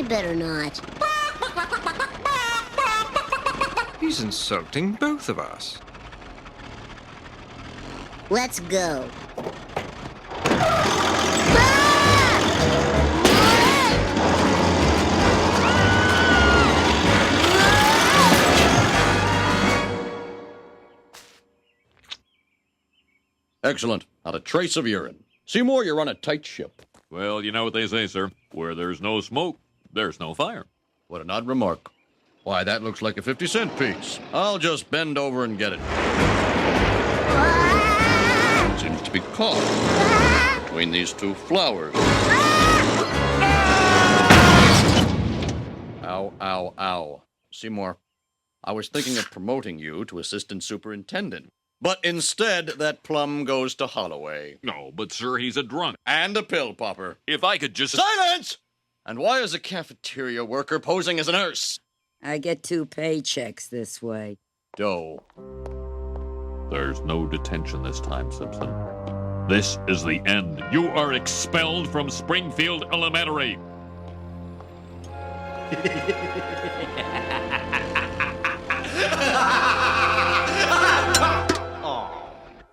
I better not. He's insulting both of us. Let's go. Excellent. Not a trace of urine. Seymour, you're on a tight ship. Well, you know what they say, sir. Where there's no smoke, there's no fire. What an odd remark. Why, that looks like a 50-cent piece. I'll just bend over and get it. Seems to be caught between these two flowers. Ow, ow, ow. Seymour, I was thinking of promoting you to assistant superintendent. But instead, that plum goes to Holloway. No, but sir, he's a drunk. And a pill popper. If I could just... Silence! And why is a cafeteria worker posing as a nurse? I get 2 paychecks this way. Doe. There's no detention this time, Simpson. This is the end. You are expelled from Springfield Elementary.